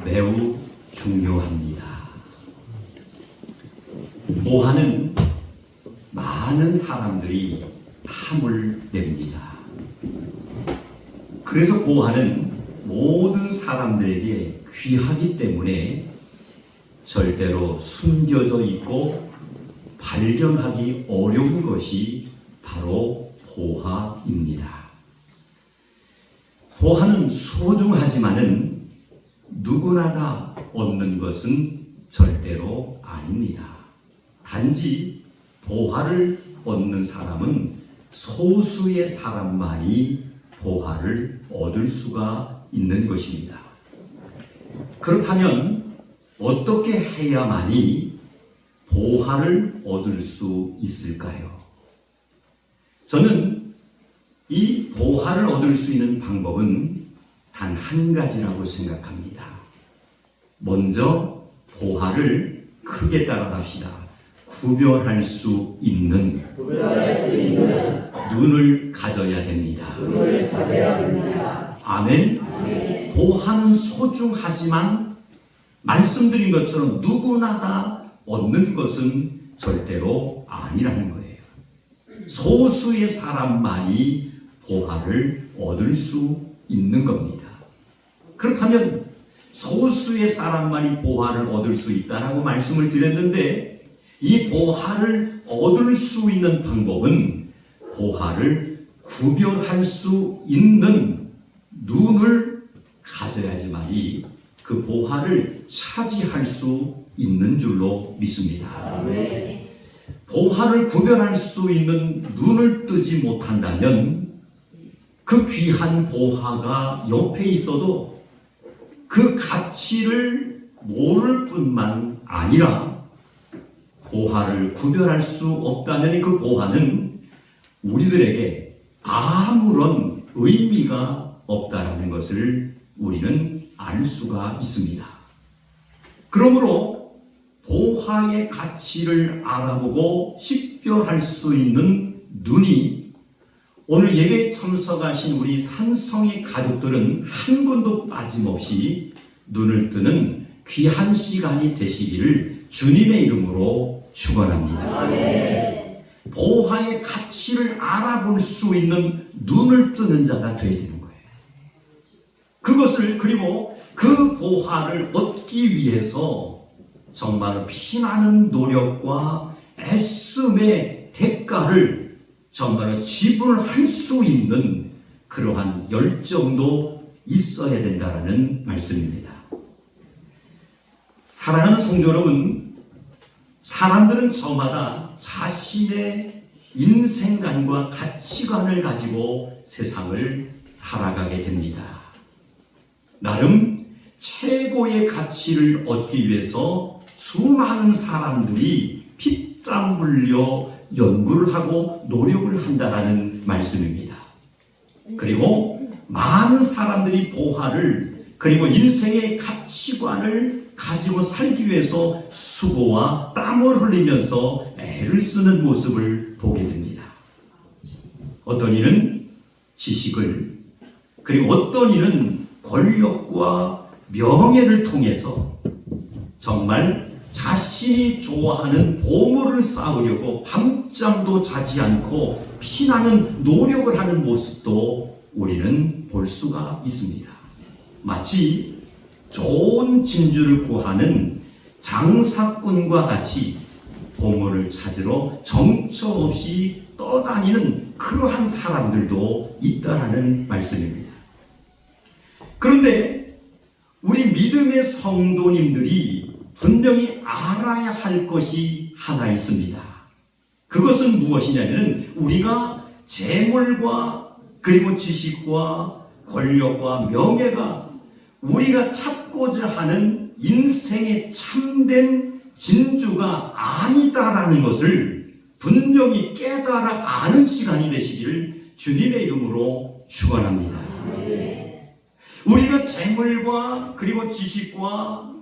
매우 중요합니다. 보화는 많은 사람들이 탐을 냅니다. 그래서 보화는 모든 사람들에게 귀하기 때문에 절대로 숨겨져 있고 발견하기 어려운 것이 바로 보화입니다. 보화는 소중하지만은 누구나 다 얻는 것은 절대로 아닙니다. 단지 보화를 얻는 사람은 소수의 사람만이 보화를 얻을 수가 있는 것입니다. 그렇다면 어떻게 해야만이 보화를 얻을 수 있을까요? 저는 이 보화를 얻을 수 있는 방법은 단 한 가지라고 생각합니다. 먼저 보화를 크게 따라갑시다. 구별할 수 있는 눈을 가져야 됩니다. 아멘. 보화는 소중하지만 말씀드린 것처럼 누구나 다 얻는 것은 절대로 아니라는 거예요. 소수의 사람만이 보화를 얻을 수 있는 겁니다. 그렇다면 소수의 사람만이 보화를 얻을 수 있다라고 말씀을 드렸는데, 이 보화를 얻을 수 있는 방법은 보화를 구별할 수 있는 눈을 가져야지만이 그 보화를 차지할 수 있는 줄로 믿습니다. 보화를 구별할 수 있는 눈을 뜨지 못한다면 그 귀한 보화가 옆에 있어도 그 가치를 모를 뿐만 아니라 보화를 구별할 수 없다면 그 보화는 우리들에게 아무런 의미가 없다라는 것을 우리는 알 수가 있습니다. 그러므로 보화의 가치를 알아보고 식별할 수 있는 눈이 오늘 예배에 참석하신 우리 산성의 가족들은 한 분도 빠짐없이 눈을 뜨는 귀한 시간이 되시기를 주님의 이름으로 축원합니다. 보화의 가치를 알아볼 수 있는 눈을 뜨는 자가 되어야 되는 거예요. 그리고 그 보화를 얻기 위해서 정말 피나는 노력과 애씀의 대가를 정말 지불할 수 있는 그러한 열정도 있어야 된다는 말씀입니다. 사랑하는 성도 여러분, 사람들은 저마다 자신의 인생관과 가치관을 가지고 세상을 살아가게 됩니다. 나름 최고의 가치를 얻기 위해서 수많은 사람들이 피땀 흘려 연구를 하고 노력을 한다는 말씀입니다. 그리고 많은 사람들이 보화를 그리고 인생의 가치관을 가지고 살기 위해서 수고와 땀을 흘리면서 애를 쓰는 모습을 보게 됩니다. 어떤 이는 지식을, 그리고 어떤 이는 권력과 명예를 통해서 정말 자신이 좋아하는 보물을 쌓으려고 밤잠도 자지 않고 피나는 노력을 하는 모습도 우리는 볼 수가 있습니다. 마치 좋은 진주를 구하는 장사꾼과 같이 보물을 찾으러 정처 없이 떠다니는 그러한 사람들도 있다라는 말씀입니다. 그런데 우리 믿음의 성도님들이 분명히 알아야 할 것이 하나 있습니다. 그것은 무엇이냐면 우리가 재물과 그리고 지식과 권력과 명예가 우리가 찾고자 하는 인생의 참된 진주가 아니다라는 것을 분명히 깨달아 아는 시간이 되시기를 주님의 이름으로 축원합니다. 우리가 재물과 그리고 지식과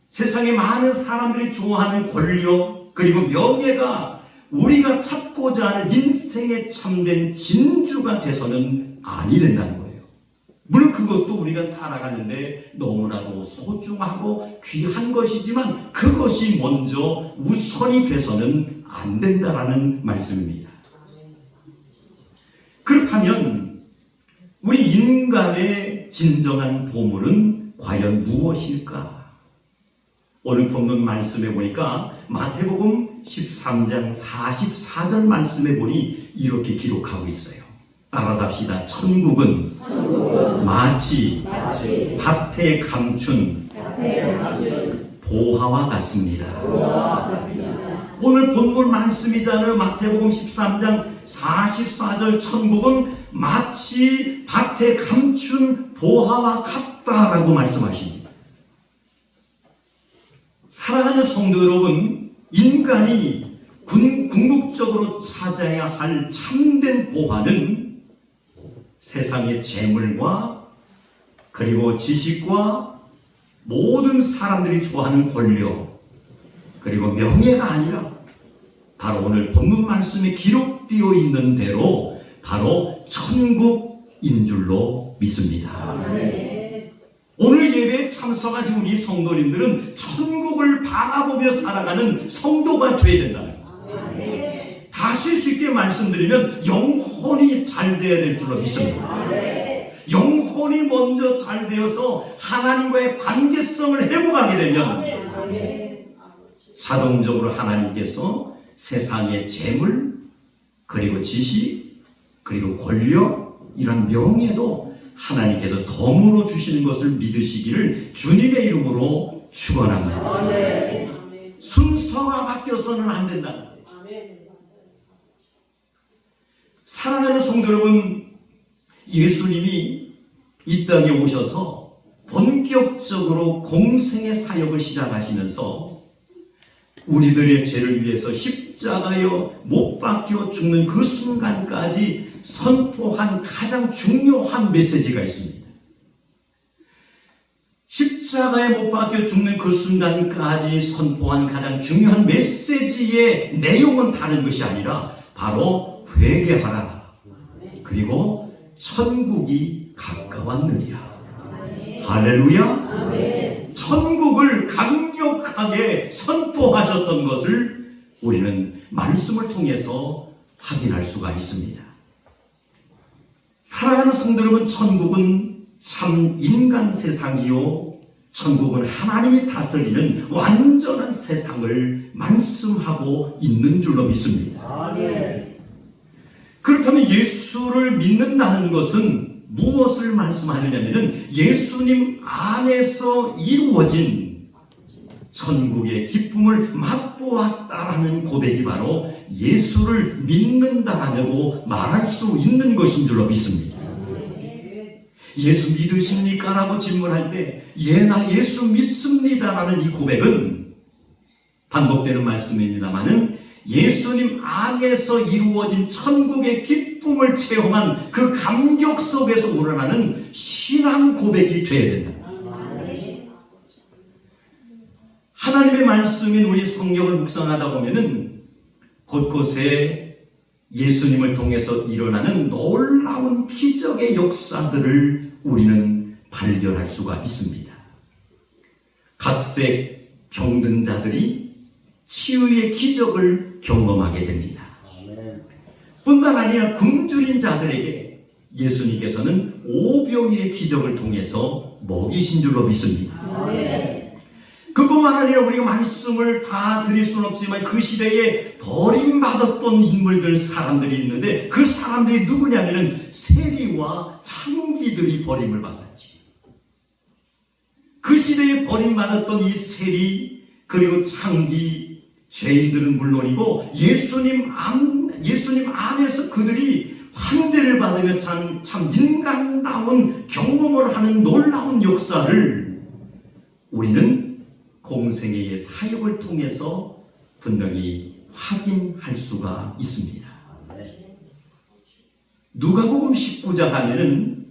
세상에 많은 사람들이 좋아하는 권력 그리고 명예가 우리가 찾고자 하는 인생의 참된 진주가 돼서는 아니 된다는 거예요. 물론 그것도 우리가 살아가는데 너무나도 소중하고 귀한 것이지만 그것이 먼저 우선이 돼서는 안 된다라는 말씀입니다. 그렇다면 우리 인간의 진정한 보물은 과연 무엇일까? 오늘 본문 말씀해 보니까 마태복음 13장 44절 말씀해 보니 이렇게 기록하고 있어요. 따라서 합시다. 천국은 마치 밭에 감춘 보화와 같습니다. 오늘 본문 말씀이잖아요. 마태복음 13장 44절 천국은 마치 밭에 감춘 보화와 같다라고 말씀하십니다. 사랑하는 성도 여러분, 인간이 궁극적으로 찾아야 할 참된 보화는 세상의 재물과 그리고 지식과 모든 사람들이 좋아하는 권력 그리고 명예가 아니라 바로 오늘 본문 말씀에 기록되어 있는 대로 바로 천국인 줄로 믿습니다. 오늘 예배에 참석하신 우리 성도님들은 천국을 바라보며 살아가는 성도가 되어야 된다는 거예요. 다시 쉽게 말씀드리면 영혼이 잘 되어야 될 줄로 믿습니다. 영혼이 먼저 잘 되어서 하나님과의 관계성을 회복하게 되면 자동적으로 하나님께서 세상의 재물 그리고 지식 그리고 권력 이런 명예도 하나님께서 덤으로 주시는 것을 믿으시기를 주님의 이름으로 축원합니다. 순서가 바뀌어서는 안 된다. 사랑하는 성도 여러분, 예수님이 이 땅에 오셔서 본격적으로 공생의 사역을 시작하시면서 우리들의 죄를 위해서 십자가에 못 박혀 죽는 그 순간까지 선포한 가장 중요한 메시지가 있습니다. 십자가에 못 박혀 죽는 그 순간까지 선포한 가장 중요한 메시지의 내용은 다른 것이 아니라 바로 회개하라. 그리고 천국이 가까웠느니라. 할렐루야. 천국을 강력하게 선포하셨던 것을 우리는 말씀을 통해서 확인할 수가 있습니다. 사랑하는 성도 여러분, 천국은 참 인간 세상이요, 천국은 하나님이 다스리는 완전한 세상을 말씀하고 있는 줄로 믿습니다. 그렇다면 예수를 믿는다는 것은 무엇을 말씀하느냐면 예수님 안에서 이루어진 천국의 기쁨을 맛보았다라는 고백이 바로 예수를 믿는다라고 말할 수 있는 것인 줄로 믿습니다. 예수 믿으십니까? 라고 질문할 때 예, 나 예수 믿습니다라는 이 고백은 반복되는 말씀입니다만은 예수님 안에서 이루어진 천국의 기쁨을 체험한 그 감격 속에서 우러나는 신앙 고백이 되어야 된다. 하나님의 말씀인 우리 성경을 묵상하다 보면은 곳곳에 예수님을 통해서 일어나는 놀라운 기적의 역사들을 우리는 발견할 수가 있습니다. 각색 병든 자들이 치유의 기적을 경험하게 됩니다. 뿐만 아니라 굶주린 자들에게 예수님께서는 오병이의 기적을 통해서 먹이신 줄로 믿습니다. 그뿐만 아니라 우리가 말씀을 다 드릴 수는 없지만 그 시대에 버림받았던 인물들, 사람들이 있는데 그 사람들이 누구냐면은 세리와 창기들이 버림을 받았지. 그 시대에 버림받았던 이 세리 그리고 창기, 죄인들은 물론이고 예수님 안에서 그들이 환대를 받으며 참 인간다운 경험을 하는 놀라운 역사를 우리는 공생애의 사역을 통해서 분명히 확인할 수가 있습니다. 누가복음 19장 하면은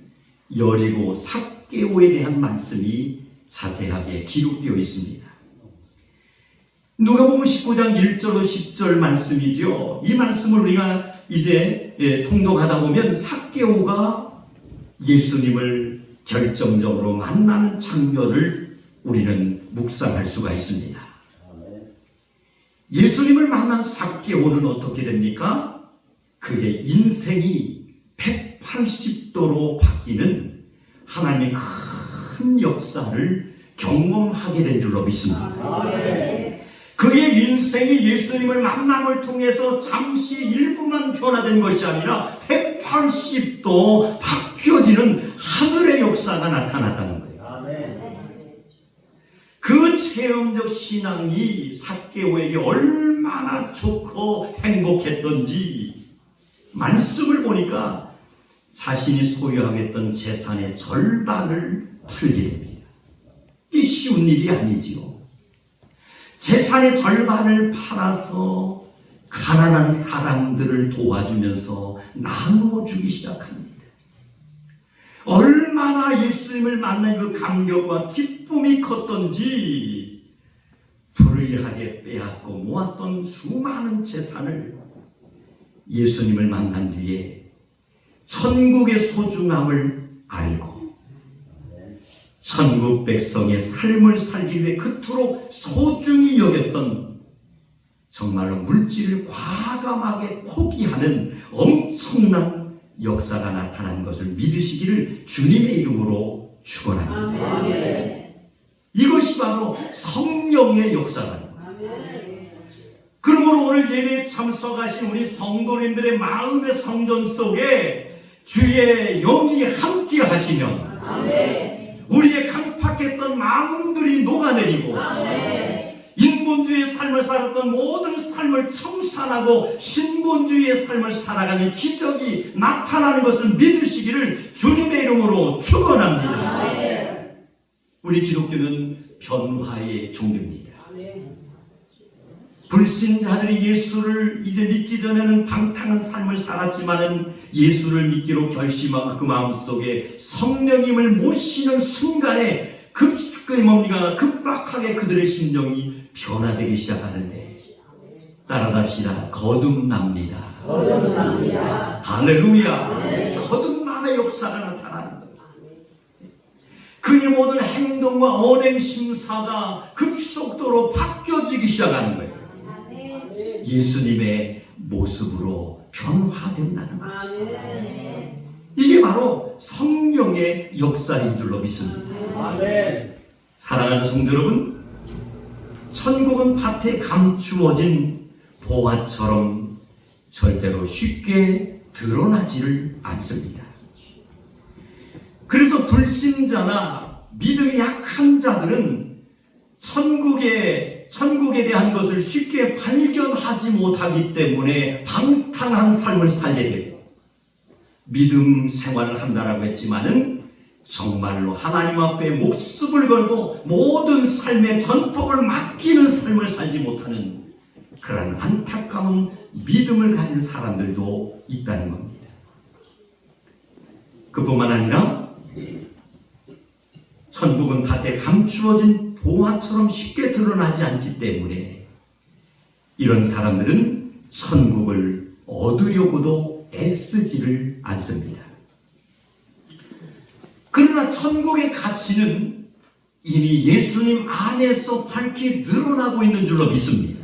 여리고 삭개오에 대한 말씀이 자세하게 기록되어 있습니다. 누가복음 19장 1절로 10절 말씀이죠. 이 말씀을 우리가 이제 통독하다 보면 삭개오가 예수님을 결정적으로 만나는 장면을 우리는 묵상할 수가 있습니다. 예수님을 만난 삭개오는 어떻게 됩니까? 그의 인생이 180도로 바뀌는 하나님의 큰 역사를 경험하게 된 줄로 믿습니다. 그의 인생이 예수님을 만남을 통해서 잠시 일부만 변화된 것이 아니라 180도 바뀌어지는 하늘의 역사가 나타났다는 거예요. 그 체험적 신앙이 삭개오에게 얼마나 좋고 행복했던지 말씀을 보니까 자신이 소유하겠던 재산의 절반을 팔게 됩니다. 이게 쉬운 일이 아니지요. 재산의 절반을 팔아서 가난한 사람들을 도와주면서 나누어 주기 시작합니다. 얼마나 예수님을 만난 그 감격과 기쁨이 컸던지 불의하게 빼앗고 모았던 수많은 재산을 예수님을 만난 뒤에 천국의 소중함을 알고 천국 백성의 삶을 살기 위해 그토록 소중히 여겼던 정말로 물질을 과감하게 포기하는 엄청난 역사가 나타난 것을 믿으시기를 주님의 이름으로 축원합니다. 이것이 바로 성령의 역사입니다. 그러므로 오늘 예배에 참석하신 우리 성도님들의 마음의 성전 속에 주의 영이 함께 하시면 우리의 강팍했던 마음들이 녹아내리고 인본주의의 삶을 살았던 모든 삶을 청산하고 신본주의의 삶을 살아가는 기적이 나타나는 것을 믿으시기를 주님의 이름으로 축원합니다. 우리 기독교는 변화의 종교입니다. 불신자들이 예수를 이제 믿기 전에는 방탕한 삶을 살았지만은 예수를 믿기로 결심하고 그 마음속에 성령님을 모시는 순간에 급박하게 그들의 심정이 변화되기 시작하는데 따라갑시다. 거듭납니다. 할렐루야. 거듭남의 역사가 나타나는 거예요. 그의 모든 행동과 언행 심사가 급속도로 바뀌어지기 시작하는 거예요. 예수님의 모습으로 변화된다는 거죠. 이게 바로 성령의 역사인 줄로 믿습니다. 사랑하는 성도 여러분, 천국은 밭에 감추어진 보화처럼 절대로 쉽게 드러나지를 않습니다. 그래서 불신자나 믿음이 약한 자들은 천국에 대한 것을 쉽게 발견하지 못하기 때문에 방탕한 삶을 살게 돼요. 믿음 생활을 한다라고 했지만은 정말로 하나님 앞에 목숨을 걸고 모든 삶의 전폭을 맡기는 삶을 살지 못하는 그런 안타까운 믿음을 가진 사람들도 있다는 겁니다. 그뿐만 아니라 천국은 밭에 감추어진 보화처럼 쉽게 드러나지 않기 때문에 이런 사람들은 천국을 얻으려고도 애쓰지를 않습니다. 그러나 천국의 가치는 이미 예수님 안에서 밝히 드러나고 있는 줄로 믿습니다.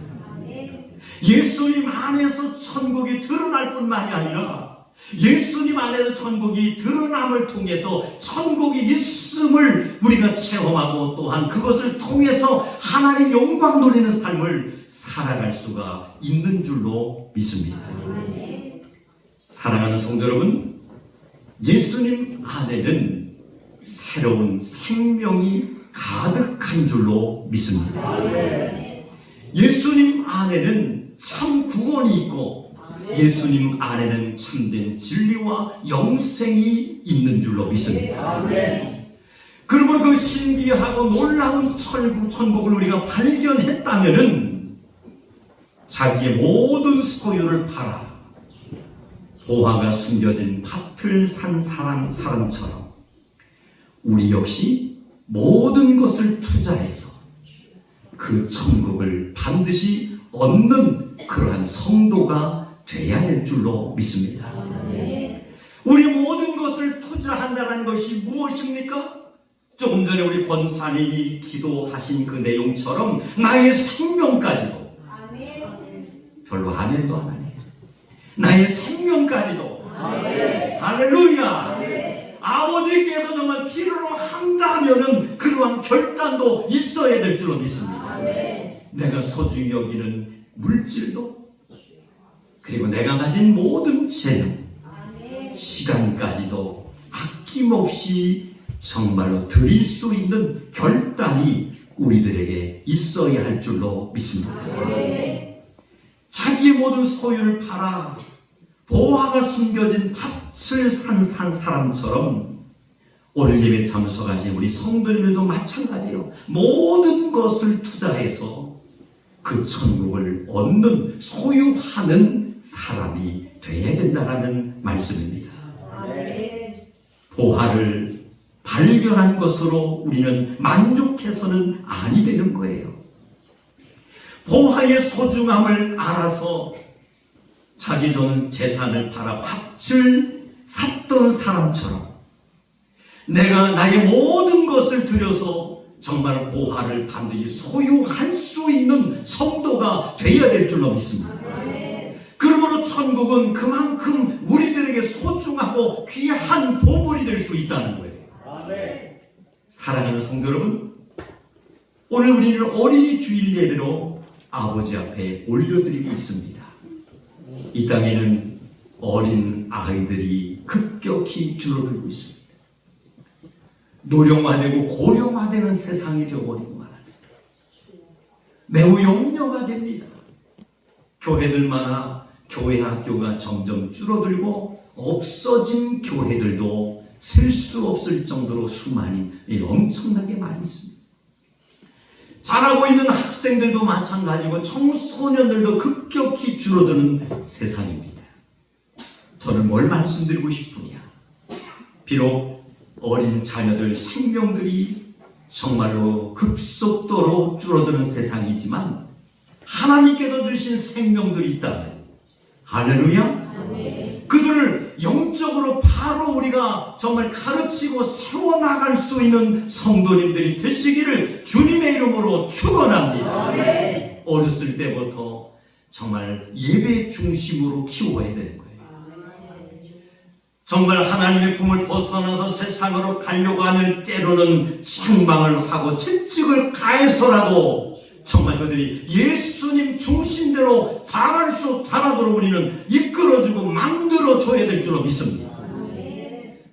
예수님 안에서 천국이 드러날 뿐만이 아니라 예수님 안에서 천국이 드러남을 통해서 천국이 있음을 우리가 체험하고 또한 그것을 통해서 하나님 영광 돌리는 삶을 살아갈 수가 있는 줄로 믿습니다. 사랑하는 성도 여러분, 예수님 안에는 새로운 생명이 가득한 줄로 믿습니다. 예수님 안에는 참 구원이 있고 예수님 안에는 참된 진리와 영생이 있는 줄로 믿습니다. 그러므로 그 신기하고 놀라운 천국을 우리가 발견했다면은 자기의 모든 소유를 팔아 보화가 숨겨진 밭을 산 사람처럼 우리 역시 모든 것을 투자해서 그 천국을 반드시 얻는 그러한 성도가 돼야 될 줄로 믿습니다. 우리 모든 것을 투자한다는 것이 무엇입니까? 조금 전에 우리 권사님이 기도하신 그 내용처럼 나의 생명까지도. 별로 아멘도 안 하네. 나의 생명까지도. 할렐루야. 아버지께서 정말 필요로 한다면은 그러한 결단도 있어야 될 줄로 믿습니다. 내가 소중히 여기는 물질도, 그리고 내가 가진 모든 재능, 시간까지도 아낌없이 정말로 드릴 수 있는 결단이 우리들에게 있어야 할 줄로 믿습니다. 자기의 모든 소유를 팔아 보화가 숨겨진 밭을 산 사람처럼 오늘 예배 참석하신 우리 성도님들도 마찬가지예요. 모든 것을 투자해서 그 천국을 얻는, 소유하는 사람이 되어야 된다는 말씀입니다. 보화를 발견한 것으로 우리는 만족해서는 아니 되는 거예요. 보화의 소중함을 알아서 자기 전 재산을 팔아 밭을 샀던 사람처럼 내가 나의 모든 것을 들여서 정말 보화를 반드시 소유할 수 있는 성도가 되어야 될 줄로 믿습니다. 그러므로 천국은 그만큼 우리들에게 소중하고 귀한 보물이 될 수 있다는 거예요. 사랑하는 성도 여러분, 오늘 우리는 어린이 주일 예배로 아버지 앞에 올려드리고 있습니다. 이 땅에는 어린 아이들이 급격히 줄어들고 있습니다. 노령화되고 고령화되는 세상이 되어버리고 말았습니다. 매우 염려가 됩니다. 교회들마다 교회 학교가 점점 줄어들고 없어진 교회들도 셀 수 없을 정도로 수많이, 엄청나게 많이 있습니다. 자라고 있는 학생들도 마찬가지고 청소년들도 급격히 줄어드는 세상입니다. 저는 뭘 말씀드리고 싶으냐, 비록 어린 자녀들 생명들이 정말로 급속도로 줄어드는 세상이지만 하나님께서 주신 생명들이 있다면, 할렐루야, 그들을 영적으로 바로 우리가 정말 가르치고 세워나갈 수 있는 성도님들이 되시기를 주님의 이름으로 축원합니다. 어렸을 때부터 정말 예배 중심으로 키워야 되는 거예요. 정말 하나님의 품을 벗어나서 세상으로 가려고 하면 때로는 책망을 하고 채찍을 가해서라도 정말 그들이 예수님 중심대로 자라도록 우리는 이끌어주고 만들어줘야 될 줄로 믿습니다.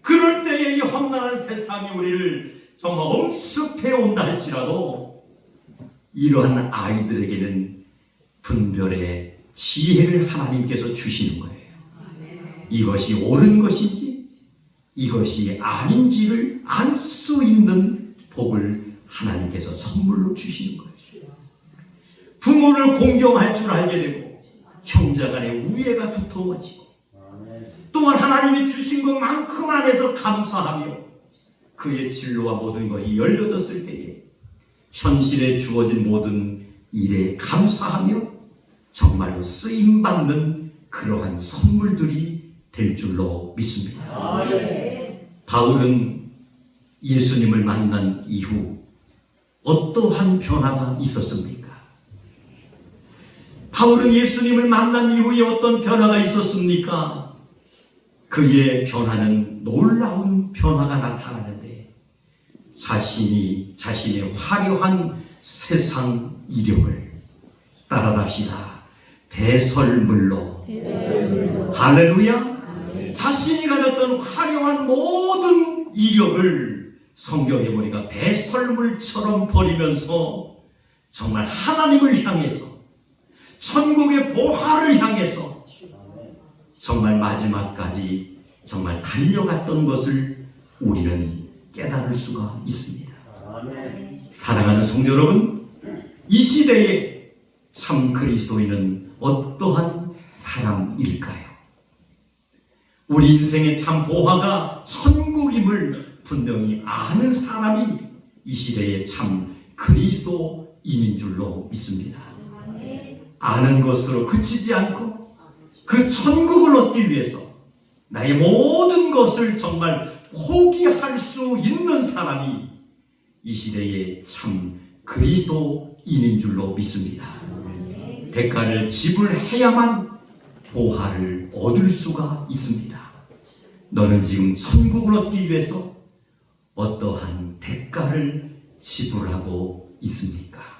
그럴 때에 이 험난한 세상이 우리를 정말 엄습해 온다 할지라도 이러한 아이들에게는 분별의 지혜를 하나님께서 주시는 거예요. 이것이 옳은 것인지 이것이 아닌지를 알 수 있는 복을 하나님께서 선물로 주시는 거예요. 부모를 공경할 줄 알게 되고 형제 간의 우애가 두터워지고 또한 하나님이 주신 것만큼 안에서 감사하며 그의 진로와 모든 것이 열려졌을 때에 현실에 주어진 모든 일에 감사하며 정말로 쓰임받는 그러한 선물들이 될 줄로 믿습니다. 바울은 예수님을 만난 이후 어떠한 변화가 있었습니까? 바울은 예수님을 만난 이후에 어떤 변화가 있었습니까? 그의 변화는 놀라운 변화가 나타나는데 자신의 화려한 세상 이력을 따라잡시다. 배설물로. 할렐루야. 자신이 가졌던 화려한 모든 이력을 성경에 보니까 배설물처럼 버리면서 정말 하나님을 향해서 천국의 보화를 향해서 정말 마지막까지 정말 달려갔던 것을 우리는 깨달을 수가 있습니다. 사랑하는 성도 여러분, 이 시대에 참 그리스도인은 어떠한 사람일까요? 우리 인생의 참 보화가 천국임을 분명히 아는 사람이 이 시대의 참 그리스도인인 줄로 믿습니다. 아는 것으로 그치지 않고 그 천국을 얻기 위해서 나의 모든 것을 정말 포기할 수 있는 사람이 이 시대의 참 그리스도인인 줄로 믿습니다. 대가를 지불해야만 보화를 얻을 수가 있습니다. 너는 지금 천국을 얻기 위해서 어떠한 대가를 지불하고 있습니까?